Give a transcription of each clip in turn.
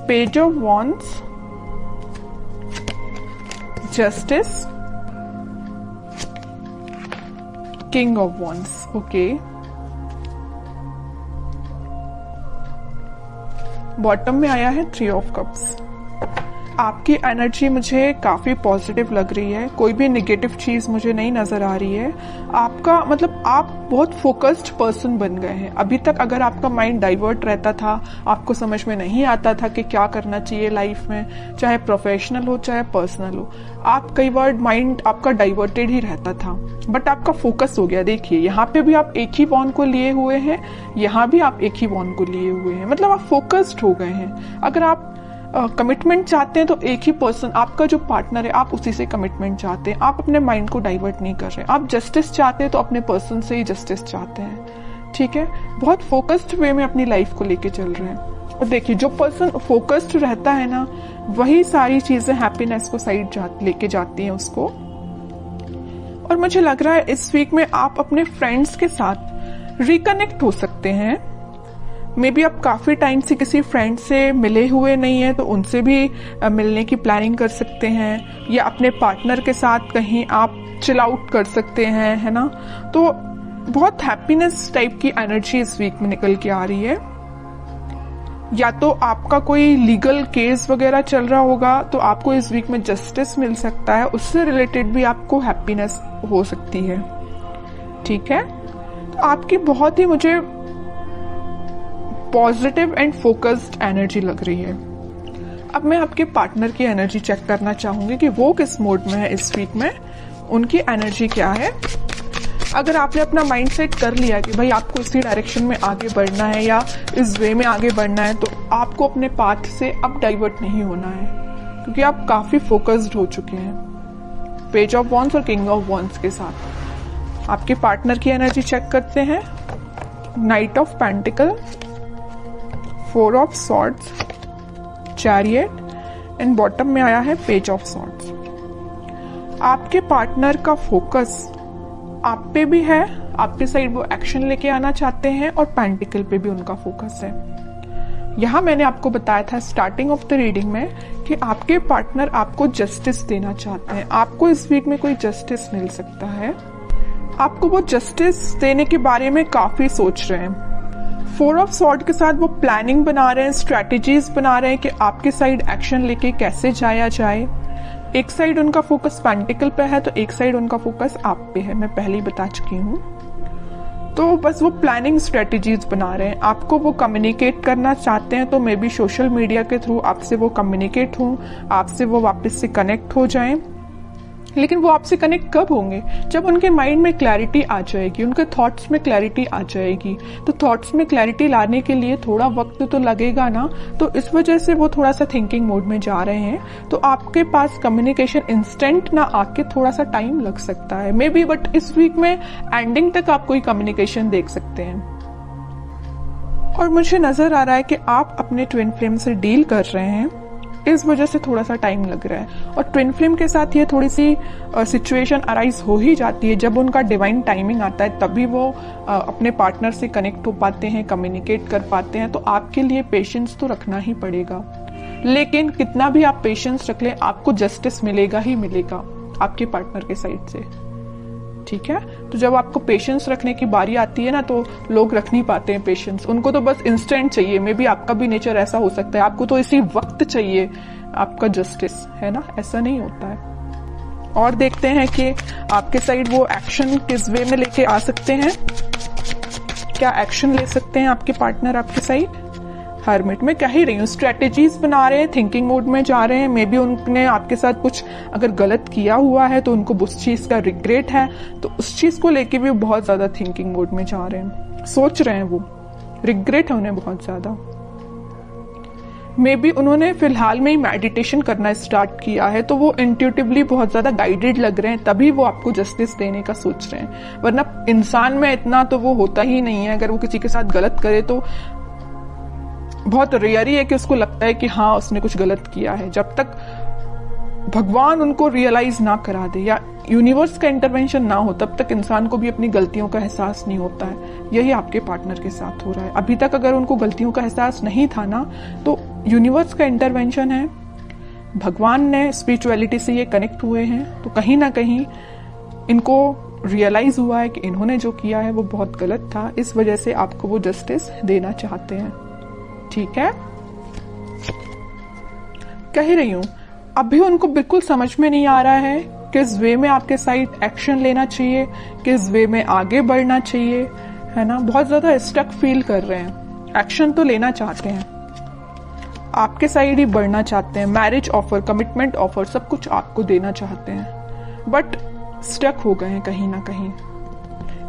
Page of wands, justice, king of wands. Okay, bottom में आया है थ्री ऑफ कप्स। आपकी एनर्जी मुझे काफी पॉजिटिव लग रही है, कोई भी नेगेटिव चीज मुझे नहीं नजर आ रही है। आपका मतलब आप बहुत फोकस्ड पर्सन बन गए हैं। अभी तक अगर आपका माइंड डाइवर्ट रहता था, आपको समझ में नहीं आता था कि क्या करना चाहिए लाइफ में, चाहे प्रोफेशनल हो चाहे पर्सनल हो, आप कई बार माइंड आपका डाइवर्टेड ही रहता था, बट आपका फोकस हो गया। देखिए यहाँ पे भी आप एक ही वॉन्ड को लिए हुए हैं, यहाँ भी आप एक ही वॉन्ड को लिए हुए हैं, मतलब आप फोकस्ड हो गए हैं। अगर आप कमिटमेंट चाहते हैं तो एक ही पर्सन, आपका जो पार्टनर है, आप उसी से कमिटमेंट चाहते हैं, आप अपने माइंड को डाइवर्ट नहीं कर रहे। आप जस्टिस चाहते हैं तो अपने पर्सन से ही जस्टिस चाहते हैं, ठीक है। बहुत फोकस्ड वे में अपनी लाइफ को लेके चल रहे हैं। और देखिए जो पर्सन फोकस्ड रहता है ना, वही सारी चीजें हैप्पीनेस को साइड लेके जाती हैं उसको। और मुझे लग रहा है इस वीक में आप अपने फ्रेंड्स के साथ रिकनेक्ट हो सकते हैं। मे बी आप काफी टाइम से किसी फ्रेंड से मिले हुए नहीं है, तो उनसे भी मिलने की प्लानिंग कर सकते हैं, या अपने पार्टनर के साथ कहीं आप चिल आउट कर सकते हैं, है ना। तो बहुत हैप्पीनेस टाइप की एनर्जी इस वीक में निकल के आ रही है। या तो आपका कोई लीगल केस वगैरह चल रहा होगा, तो आपको इस वीक में जस्टिस मिल सकता है, उससे रिलेटेड भी आपको हैप्पीनेस हो सकती है, ठीक है। तो आपकी बहुत ही मुझे पॉजिटिव एंड फोकस्ड एनर्जी लग रही है। अब मैं आपके पार्टनर की एनर्जी चेक करना चाहूंगी कि वो किस मोड में है इस वीक में, उनकी एनर्जी क्या है। अगर आपने अपना माइंड सेट कर लिया कि भाई आपको इसी डायरेक्शन में आगे बढ़ना है या इस वे में आगे बढ़ना है, तो आपको अपने पाथ से अब डाइवर्ट नहीं होना है, क्योंकि आप काफी फोकस्ड हो चुके हैं पेज ऑफ वॉन्ड्स और किंग ऑफ वॉन्ड्स के साथ। आपके पार्टनर की एनर्जी चेक करते हैं। Night of pentacle, four of swords, chariot and bottom में आया है पेज ऑफ सॉर्ड्स। आपके पार्टनर का फोकस आप पे भी है, आपके साइड वो एक्शन लेके आना चाहते हैं, और पेंटिकल पे भी उनका फोकस है। यहां मैंने आपको बताया था स्टार्टिंग ऑफ द रीडिंग में कि आपके पार्टनर आपको जस्टिस देना चाहते हैं। आपको इस वीक में कोई जस्टिस मिल सकता है, आपको वो जस्टिस देने के बारे में काफी सोच रहे हैं। फोर ऑफ सॉर्ड के साथ वो प्लानिंग बना रहे हैं, स्ट्रैटेजीज बना रहे हैं कि आपके साइड एक्शन लेके कैसे जाया जाए। एक साइड उनका फोकस पेंटिकल पे है, तो एक साइड उनका फोकस आप पे है, मैं पहले ही बता चुकी हूँ। तो बस वो प्लानिंग स्ट्रेटेजीज बना रहे हैं। आपको वो कम्युनिकेट करना चाहते हैं, तो मे बी सोशल मीडिया के थ्रू आपसे वो कम्युनिकेट हों, आपसे वो वापस से कनेक्ट हो जाएं। लेकिन वो आपसे कनेक्ट कब होंगे? जब उनके माइंड में क्लैरिटी आ जाएगी, उनके थॉट्स में क्लैरिटी आ जाएगी। तो थॉट्स में क्लैरिटी लाने के लिए थोड़ा वक्त तो लगेगा ना, तो इस वजह से वो थोड़ा सा थिंकिंग मोड में जा रहे हैं। तो आपके पास कम्युनिकेशन इंस्टेंट ना आके थोड़ा सा टाइम लग सकता है मे बी, बट इस वीक में एंडिंग तक आप कोई कम्युनिकेशन देख सकते हैं। और मुझे नजर आ रहा है कि आप अपने ट्विन फ्लेम से डील कर रहे हैं, इस वजह से थोड़ा सा टाइम लग रहा है। और ट्विन फ्लेम के साथ ये थोड़ी सी सिचुएशन अराइज हो ही जाती है, जब उनका डिवाइन टाइमिंग आता है तभी वो अपने पार्टनर से कनेक्ट हो पाते हैं, कम्युनिकेट कर पाते हैं। तो आपके लिए पेशेंस तो रखना ही पड़ेगा, लेकिन कितना भी आप पेशेंस रख लें, आपको जस्टिस मिलेगा ही मिलेगा आपके पार्टनर के साइड से, ठीक है। तो जब आपको पेशेंस रखने की बारी आती है ना, तो लोग रख नहीं पाते हैं पेशेंस, उनको तो बस इंस्टेंट चाहिए। मे बी आपका भी नेचर ऐसा हो सकता है, आपको तो इसी वक्त चाहिए आपका जस्टिस, है ना, ऐसा नहीं होता है। और देखते हैं कि आपके साइड वो एक्शन किस वे में लेके आ सकते हैं, क्या एक्शन ले सकते हैं आपके पार्टनर आपके साइड। हर्मिट में कह ही रही हूँ, स्ट्रेटेजीज बना रहे हैं, थिंकिंग मोड में जा रहे हैं। मे बी उनने आपके साथ कुछ अगर गलत किया हुआ है तो उनको उस चीज का रिग्रेट है, तो उस चीज को लेके भी बहुत ज्यादा थिंकिंग मोड में जा रहे हैं, सोच रहे हैं, वो रिग्रेट है उन्हें बहुत ज्यादा। मे बी उन्होंने फिलहाल में ही मेडिटेशन करना स्टार्ट किया है, तो वो इंट्यूटिवली बहुत ज्यादा गाइडेड लग रहे हैं, तभी वो आपको जस्टिस देने का सोच रहे हैं। वरना इंसान में इतना तो वो होता ही नहीं है, अगर वो किसी के साथ गलत करे तो बहुत रेयर ही है कि उसको लगता है कि हाँ उसने कुछ गलत किया है। जब तक भगवान उनको रियलाइज ना करा दे या यूनिवर्स का इंटरवेंशन ना हो, तब तक इंसान को भी अपनी गलतियों का एहसास नहीं होता है। यही आपके पार्टनर के साथ हो रहा है। अभी तक अगर उनको गलतियों का एहसास नहीं था ना, तो यूनिवर्स का इंटरवेंशन है, भगवान ने स्पिरिचुअलिटी से ये कनेक्ट हुए हैं, तो कहीं ना कहीं इनको रियलाइज हुआ है कि इन्होंने जो किया है वो बहुत गलत था, इस वजह से आपको वो जस्टिस देना चाहते हैं। ठीक है, कह रही हूं अभी उनको बिल्कुल समझ में नहीं आ रहा है किस वे में आपके साइड एक्शन लेना चाहिए, किस वे में आगे बढ़ना चाहिए, है ना। बहुत ज्यादा स्टक फील कर रहे हैं, एक्शन तो लेना चाहते हैं, आपके साइड ही बढ़ना चाहते हैं, मैरिज ऑफर, कमिटमेंट ऑफर सब कुछ आपको देना चाहते हैं, बट स्टक हो गए हैं कहीं ना कहीं।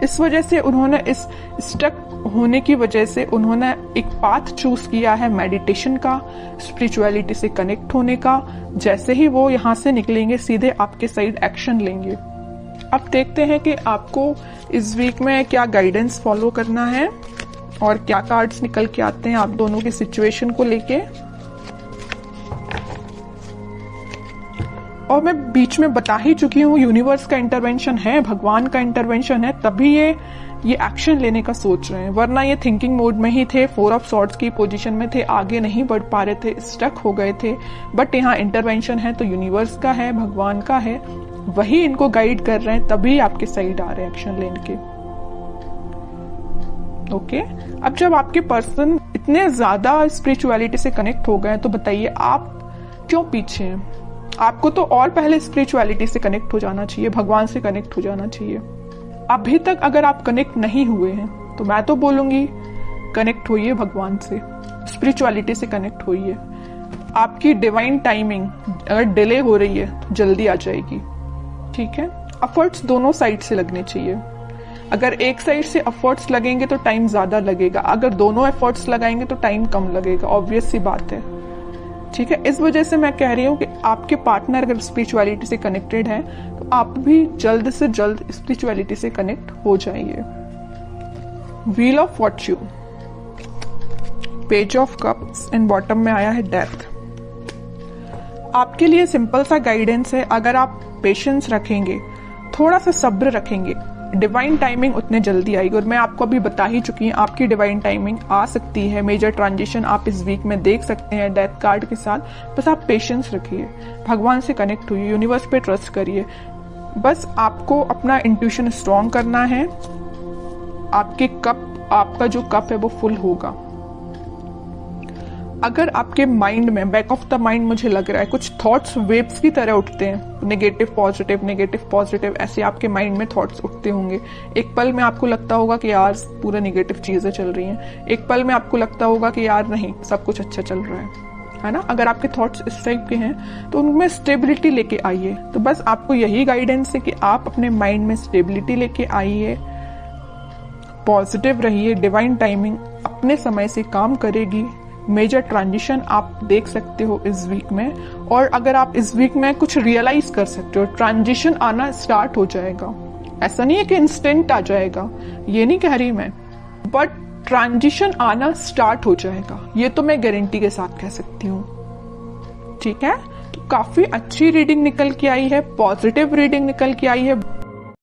इस वजह से उन्होंने इस स्टक होने की वजह से उन्होंने एक पाथ चूज किया है मेडिटेशन का, स्पिरिचुअलिटी से कनेक्ट होने का। जैसे ही वो यहाँ से निकलेंगे सीधे आपके साइड एक्शन लेंगे। अब देखते हैं कि आपको इस वीक में क्या गाइडेंस फॉलो करना है और क्या कार्ड्स निकल के आते हैं आप दोनों की सिचुएशन को लेके। और मैं बीच में बता ही चुकी हूँ, यूनिवर्स का इंटरवेंशन है, भगवान का इंटरवेंशन है, तभी ये एक्शन लेने का सोच रहे हैं, वरना ये थिंकिंग मोड में ही थे, 4 ऑफ सॉर्ड्स की पोजीशन में थे, आगे नहीं बढ़ पा रहे थे, स्टक हो गए थे। बट यहाँ इंटरवेंशन है तो यूनिवर्स का है, भगवान का है, वही इनको गाइड कर रहे हैं, तभी आपके साइड आ रहे हैं एक्शन लेने के। ओके, अब जब आपके पर्सन इतने ज्यादा स्पिरिचुअलिटी से कनेक्ट हो गए तो बताइए आप क्यों पीछे हैं? आपको तो और पहले स्पिरिचुअलिटी से कनेक्ट हो जाना चाहिए, भगवान से कनेक्ट हो जाना चाहिए। अभी तक अगर आप कनेक्ट नहीं हुए हैं तो मैं तो बोलूंगी कनेक्ट होइए भगवान से, स्पिरिचुअलिटी से कनेक्ट होइए। आपकी डिवाइन टाइमिंग अगर डिले हो रही है तो जल्दी आ जाएगी। ठीक है, एफर्ट्स दोनों साइड से लगने चाहिए। अगर एक साइड से एफर्ट्स लगेंगे तो टाइम ज्यादा लगेगा, अगर दोनों एफर्ट्स लगाएंगे तो टाइम कम लगेगा, ऑब्वियस सी बात है। ठीक है, इस वजह से मैं कह रही हूँ कि आपके पार्टनर अगर स्पिरिचुअलिटी से कनेक्टेड है तो आप भी जल्द से जल्द स्पिरिचुअलिटी से कनेक्ट हो जाइए। Wheel of Fortune, page of cups and bottom में आया है डेथ। आपके लिए सिंपल सा गाइडेंस है, अगर आप पेशेंस रखेंगे, थोड़ा सा सब्र रखेंगे, डिवाइन टाइमिंग उतने जल्दी आएगी। और मैं आपको अभी बता ही चुकी हूँ आपकी डिवाइन टाइमिंग आ सकती है, मेजर ट्रांजिशन आप इस वीक में देख सकते हैं डेथ कार्ड के साथ। बस आप पेशेंस रखिए, भगवान से कनेक्ट हुइए, यूनिवर्स पे ट्रस्ट करिए। बस आपको अपना इंट्यूशन स्ट्रॉन्ग करना है, आपका जो कप है वो फुल होगा। अगर आपके माइंड में, बैक ऑफ द माइंड मुझे लग रहा है कुछ थॉट्स वेव्स की तरह उठते हैं, नेगेटिव पॉजिटिव, ऐसे आपके माइंड में थॉट्स उठते होंगे। एक पल में आपको लगता होगा कि यार पूरा नेगेटिव चीजें चल रही हैं, एक पल में आपको लगता होगा कि यार नहीं सब कुछ अच्छा चल रहा है ना। अगर आपके थॉट्स इस टाइप के हैं तो उनमें स्टेबिलिटी लेके आइए। तो बस आपको यही गाइडेंस है कि आप अपने माइंड में स्टेबिलिटी लेके आइए, पॉजिटिव रहिए, डिवाइन टाइमिंग अपने समय से काम करेगी। मेजर ट्रांजिशन आप देख सकते हो इस वीक में, और अगर आप इस वीक में कुछ रियलाइज कर सकते हो, ट्रांजिशन आना स्टार्ट हो जाएगा। ऐसा नहीं है कि इंस्टेंट आ जाएगा, ये नहीं कह रही मैं, बट ट्रांजिशन आना स्टार्ट हो जाएगा, ये तो मैं गारंटी के साथ कह सकती हूँ। ठीक है, तो काफी अच्छी रीडिंग निकल के आई है, पॉजिटिव रीडिंग निकल के आई है।